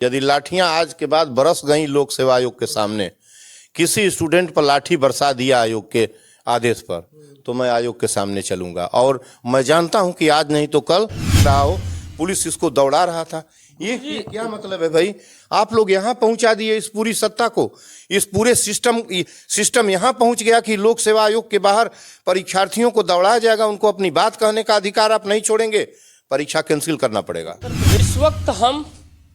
यदि लाठियां आज के बाद बरस गई लोक सेवा आयोग के सामने, किसी स्टूडेंट पर लाठी बरसा दिया आयोग के आदेश पर, तो मैं आयोग के सामने चलूंगा। और मैं जानता हूं कि आज नहीं तो कल पुलिस इसको दौड़ा रहा था। ये क्या मतलब है भाई? आप लोग यहाँ पहुंचा दिए इस पूरी सत्ता को, इस पूरे सिस्टम यहाँ पहुंच गया कि लोक सेवा आयोग के बाहर परीक्षार्थियों को दौड़ाया जाएगा, उनको अपनी बात कहने का अधिकार आप नहीं छोड़ेंगे, परीक्षा कैंसिल करना पड़ेगा। इस वक्त हम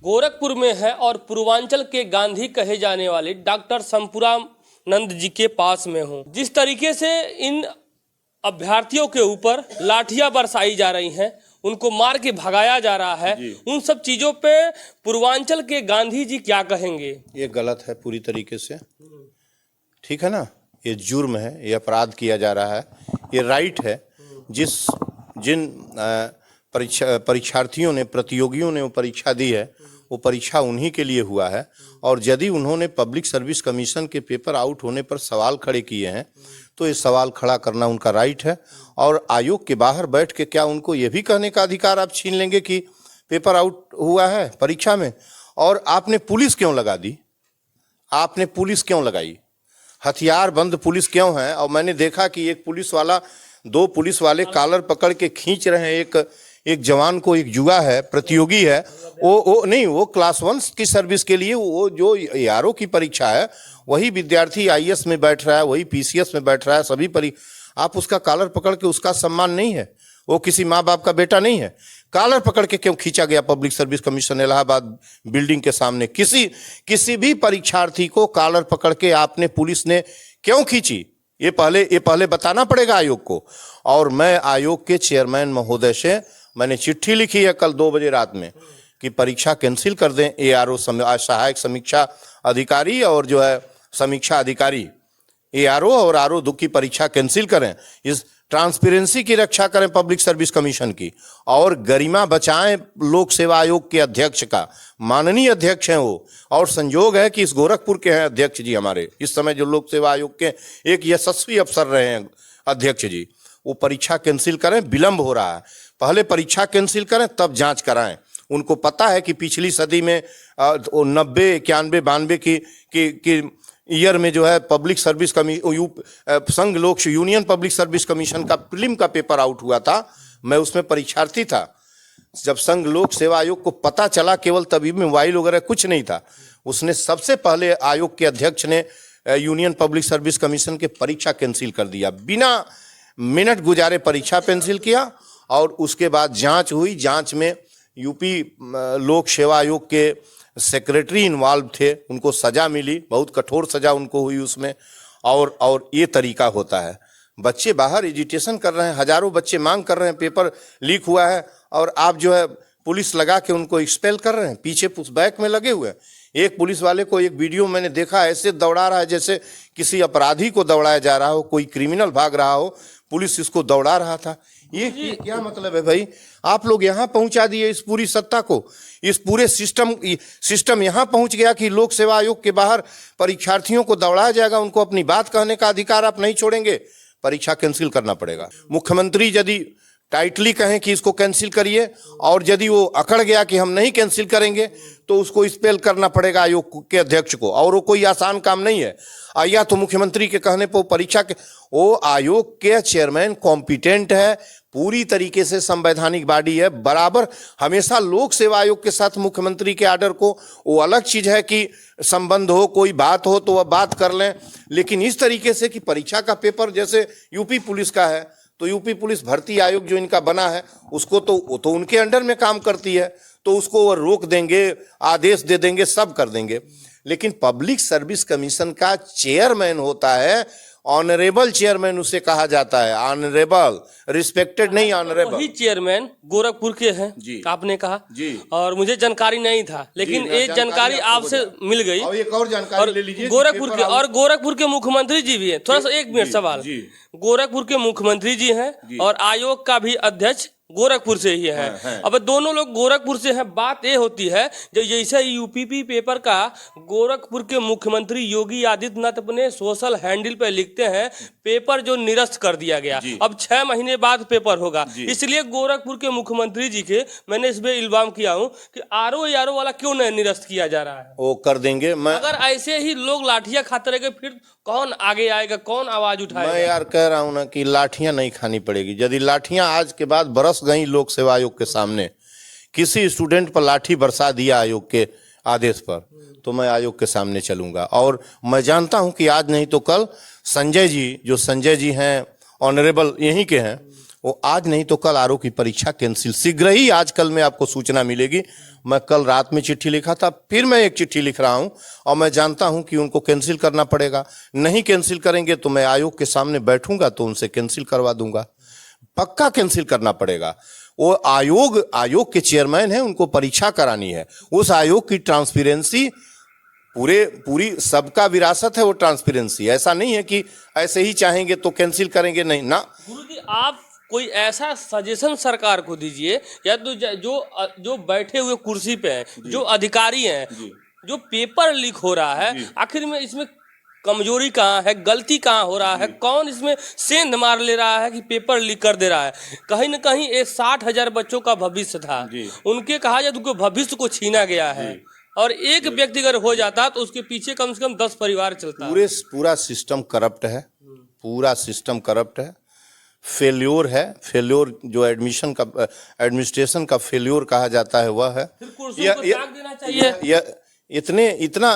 गोरखपुर में है और पूर्वांचल के गांधी कहे जाने वाले डॉक्टर संपूर्णानंद जी के पास में हूँ। जिस तरीके से इन अभ्यर्थियों के ऊपर लाठियां बरसाई जा रही हैं, उनको मार के भगाया जा रहा है, उन सब चीजों पे पूर्वांचल के गांधी जी क्या कहेंगे? ये गलत है पूरी तरीके से, ठीक है ना? ये जुर्म है, ये अपराध किया जा रहा है, ये राइट है। जिन परीक्षार्थियों ने, प्रतियोगियों ने वो परीक्षा दी है, वो परीक्षा उन्हीं के लिए हुआ है। और यदि उन्होंने पब्लिक सर्विस कमीशन के पेपर आउट होने पर सवाल खड़े किए हैं, तो ये सवाल खड़ा करना उनका राइट है। और आयोग के बाहर बैठ के क्या उनको ये भी कहने का अधिकार आप छीन लेंगे कि पेपर आउट हुआ है परीक्षा में? और आपने पुलिस क्यों लगा दी? आपने पुलिस क्यों लगाई? हथियार बंद पुलिस क्यों है? और मैंने देखा कि एक पुलिस वाला, दो पुलिस वाले कॉलर पकड़ के खींच रहे हैं एक जवान को। एक युवा है, प्रतियोगी है, वो क्लास 1 की सर्विस के लिए, वो जो ARO की परीक्षा है, वही विद्यार्थी IAS में बैठ रहा है, वही PCS में बैठ रहा है, सभी आप उसका कॉलर पकड़ के, उसका सम्मान नहीं है? वो किसी माँ बाप का बेटा नहीं है? कॉलर पकड़ के क्यों खींचा गया public service commission Allahabad building के सामने? किसी भी परीक्षार्थी को कॉलर पकड़ के आपने, पुलिस ने क्यों खींची? ये पहले बताना पड़ेगा आयोग को। और मैं आयोग के चेयरमैन महोदय से मैंने चिट्ठी लिखी है कल 2 बजे रात में कि परीक्षा कैंसिल कर दें। ARO सहायक समीक्षा अधिकारी और जो है समीक्षा अधिकारी, ARO और RO 2 की परीक्षा कैंसिल करें। इस ट्रांसपेरेंसी की रक्षा करें पब्लिक सर्विस कमीशन की, और गरिमा बचाएं लोक सेवा आयोग के अध्यक्ष का। माननीय अध्यक्ष हैं वो, और संयोग है कि इस गोरखपुर के हैं अध्यक्ष जी हमारे इस समय, जो लोक सेवा आयोग के एक यशस्वी अफसर रहे हैं अध्यक्ष जी। वो परीक्षा कैंसिल करें, विलंब हो रहा है। पहले परीक्षा कैंसिल करें, तब जांच कराएं। उनको पता है कि पिछली सदी में 90, 91, 92 की ईयर में जो है पब्लिक सर्विस संघ लोक यूनियन पब्लिक सर्विस कमीशन का प्रीलिम का पेपर आउट हुआ था। मैं उसमें परीक्षार्थी था। जब संघ लोक सेवा आयोग को पता चला, केवल तभी मोबाइल वगैरह कुछ नहीं था, उसने सबसे पहले आयोग के अध्यक्ष ने यूनियन पब्लिक सर्विस कमीशन के परीक्षा कैंसिल कर दिया। बिना मिनट गुजारे परीक्षा कैंसिल किया। और उसके बाद जांच हुई। जांच में यूपी लोक सेवा आयोग के सेक्रेटरी इन्वॉल्व थे, उनको सजा मिली, बहुत कठोर सजा उनको हुई उसमें। और ये तरीका होता है। बच्चे बाहर एजिटेशन कर रहे हैं, हजारों बच्चे मांग कर रहे हैं, पेपर लीक हुआ है, और आप जो है पुलिस लगा के उनको एक्सपेल कर रहे हैं, पीछे पुशबैक में लगे हुए हैं। एक पुलिस वाले को एक वीडियो मैंने देखा, ऐसे दौड़ा रहा है जैसे किसी अपराधी को दौड़ाया जा रहा हो, कोई क्रिमिनल भाग रहा हो, पुलिस इसको दौड़ा रहा था। ये क्या मतलब है भाई? आप लोग यहाँ पहुंचा दिए इस पूरी सत्ता को, इस पूरे सिस्टम यहाँ पहुंच गया कि लोक सेवा आयोग के बाहर परीक्षार्थियों को दौड़ाया जाएगा, उनको अपनी बात कहने का अधिकार आप नहीं छोड़ेंगे, परीक्षा कैंसिल करना पड़ेगा। मुख्यमंत्री यदि टाइटली कहें कि इसको कैंसिल करिए, और यदि वो अकड़ गया कि हम नहीं कैंसिल करेंगे, तो उसको स्पेल करना पड़ेगा आयोग के अध्यक्ष को। और वो कोई आसान काम नहीं है। या तो मुख्यमंत्री के कहने पर परीक्षा के, वो आयोग के चेयरमैन कॉम्पिटेंट है, पूरी तरीके से संवैधानिक बॉडी है, बराबर हमेशा लोक सेवा आयोग के साथ मुख्यमंत्री के आर्डर को, वो अलग चीज है कि संबंध हो, कोई बात हो तो वह बात कर लें। लेकिन इस तरीके से कि परीक्षा का पेपर, जैसे यूपी पुलिस का है, तो यूपी पुलिस भर्ती आयोग जो इनका बना है, उसको तो उनके अंडर में काम करती है, तो उसको वो रोक देंगे, आदेश दे देंगे, सब कर देंगे। लेकिन पब्लिक सर्विस कमीशन का चेयरमैन होता है, ऑनरेबल चेयरमैन उसे कहा जाता है, ऑनरेबल, रिस्पेक्टेड नहीं, ऑनरेबल। वही चेयरमैन गोरखपुर के हैं जी, आपने कहा जी। और मुझे जानकारी नहीं था, लेकिन ये जानकारी आपसे मिल गई। और एक और जानकारी ले लीजिए, गोरखपुर के, और गोरखपुर के मुख्यमंत्री जी भी हैं। थोड़ा सा 1 मिनट सवाल। गोरखपुर के मुख्यमंत्री जी हैं और आयोग का भी अध्यक्ष गोरखपुर से ही हैं। अब दोनों लोग गोरखपुर से हैं। बात ये होती है जो जैसे यूपीपी पेपर का गोरखपुर के मुख्यमंत्री योगी आदित्यनाथ अपने सोशल हैंडल पे लिखते हैं पेपर जो निरस्त कर दिया गया, अब 6 महीने बाद पेपर होगा, इसलिए गोरखपुर के मुख्यमंत्री जी के मैंने इसमें इल्जाम किया हूं कि आरओ यारो वाला क्यों नहीं निरस्त किया जा रहा है। वो कर देंगे। मैं अगर ऐसे ही लोग लाठियां खाते रहेंगे फिर कौन आगे आएगा, कौन आवाज उठाएगा? मैं यार कह रहा हूं ना कि लाठियां नहीं खानी पड़ेगी। यदि लाठियां आज के बाद बरस गई लोक सेवा आयोग के सामने, किसी स्टूडेंट पर लाठी बरसा दिया आयोग के आदेश पर, तो मैं आयोग के सामने चलूंगा। और मैं जानता हूं कि आज नहीं तो कल संजय जी हैं, ऑनरेबल यहीं के हैं, वो आज नहीं तो कल आरओ की परीक्षा कैंसिल शीघ्र ही आज कल में आपको सूचना मिलेगी। मैं कल रात में चिट्ठी लिखा था, फिर मैं एक चिट्ठी लिख रहा हूं और मैं जानता हूं कि उनको कैंसिल करना पड़ेगा। नहीं कैंसिल करेंगे तो मैं आयोग के सामने बैठूंगा तो उनसे कैंसिल करवा दूंगा, पक्का कैंसिल करना पड़ेगा। वो आयोग के चेयरमैन हैं, उनको परीक्षा करानी है। उस आयोग की ट्रांसपेरेंसी पूरी सबका विरासत है वो ट्रांसपेरेंसी। ऐसा नहीं है कि ऐसे ही चाहेंगे तो कैंसिल करेंगे, नहीं ना। गुरुजी आप कोई ऐसा सजेशन सरकार को दीजिए, या तो जो बैठे हुए कुर्सी पे हैं, जो अधिकारी हैं, जो पेपर लीक हो रहा है, आखिर में इसमें कमजोरी कहाँ है, गलती कहाँ हो रहा है, कौन इसमें सेंध मार ले रहा है कि पेपर लीक कर दे रहा है? कहीं न कहीं ये 60,000 बच्चों का भविष्य था, उनके कहा जाए तो उनके भविष्य को छीना गया है, और एक व्यक्ति अगर हो जाता तो उसके पीछे कम से कम 10 परिवार चलता। पूरा सिस्टम करप्ट है, पूरा सिस्टम करप्ट है, फेल्योर जो एडमिनिस्ट्रेशन का फेल्योर कहा जाता है वह है। देना चाहिए।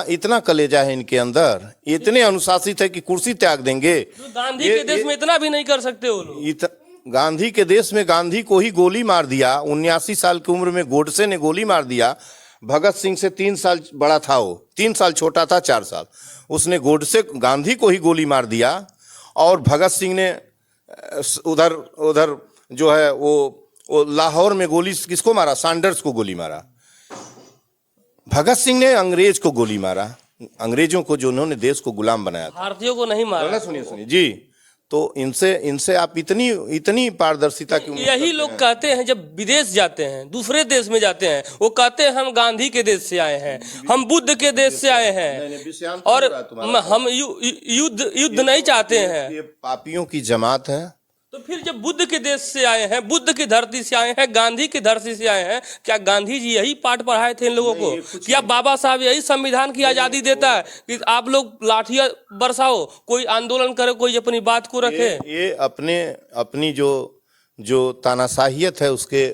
इतना कलेजा है इनके अंदर, इतने अनुशासित है कि कुर्सी त्याग देंगे। गांधी के देश में इतना भी नहीं कर सकते वो लोग। गांधी के देश में गांधी को ही गोली मार दिया, 79 साल की उम्र में गोडसे ने गोली मार दिया। भगत सिंह से 3 साल बड़ा था वो, 3 साल छोटा था, 4 साल। उसने गोडसे गांधी को ही गोली मार दिया, और भगत सिंह ने उधर जो है वो लाहौर में गोली किसको मारा? सैंडर्स को गोली मारा। भगत सिंह ने अंग्रेज को गोली मारा, अंग्रेजों को जो उन्होंने देश को गुलाम बनाया था, भारतीयों को नहीं मारा। सुनिए जी, तो इनसे आप इतनी पारदर्शिता क्यों? यही लोग कहते हैं जब विदेश जाते हैं, दूसरे देश में जाते हैं, वो कहते हैं हम गांधी के देश से आए हैं, हम बुद्ध के देश से आए हैं, और हम युद्ध नहीं चाहते हैं। ये पापियों की जमात है। तो फिर जब बुद्ध के देश से आए हैं, बुद्ध की धरती से आए हैं, गांधी की धरती से आए हैं, क्या गांधी जी यही पाठ पढ़ाए थे इन लोगों को? क्या बाबा साहब यही संविधान की आजादी देता है कि आप लोग लाठियां बरसाओ, कोई आंदोलन करे, कोई अपनी बात को रखे? ये अपनी जो तानाशाहियत है उसके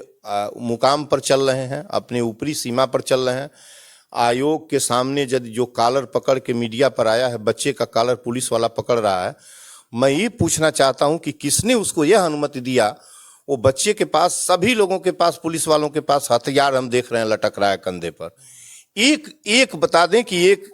मुकाम पर चल रहे हैं, अपने ऊपरी सीमा पर चल रहे हैं। आयोग के सामने यदि जो कॉलर पकड़ के मीडिया पर आया है, बच्चे का कॉलर पुलिस वाला पकड़ रहा है, मैं ये पूछना चाहता हूं कि किसने उसको यह अनुमति दिया? वो बच्चे के पास, सभी लोगों के पास, पुलिस वालों के पास हथियार हम देख रहे हैं लटक रहा है कंधे पर। एक बता दें कि एक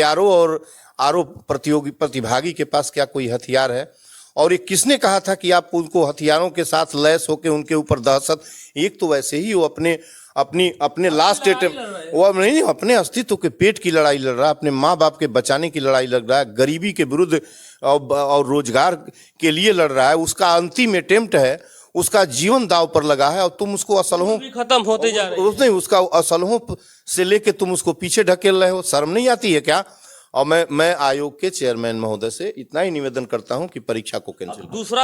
आरओ और आरओ प्रतिभागी के पास क्या कोई हथियार है? और ये किसने कहा था कि आप उनको हथियारों के साथ लैस होकर उनके ऊपर दहशत? एक तो वैसे ही वो अपने लास्ट अटेम्प्ट, वो नहीं, अपने अस्तित्व के पेट की लड़ाई लड़ रहा है, अपने माँ बाप के बचाने की लड़ाई लड़ रहा है, गरीबी के विरुद्ध और रोजगार के लिए लड़ रहा है। उसका अंतिम अटेम्प्ट है, उसका जीवन दांव पर लगा है, और तुम उसको असलहों खत्म होते जा रहे हैं, उसका असलहों से लेके तुम उसको पीछे ढकेल रहे हो। शर्म नहीं आती है क्या? और मैं आयोग के चेयरमैन महोदय से इतना ही निवेदन करता हूं कि परीक्षा को कैंसिल। दूसरा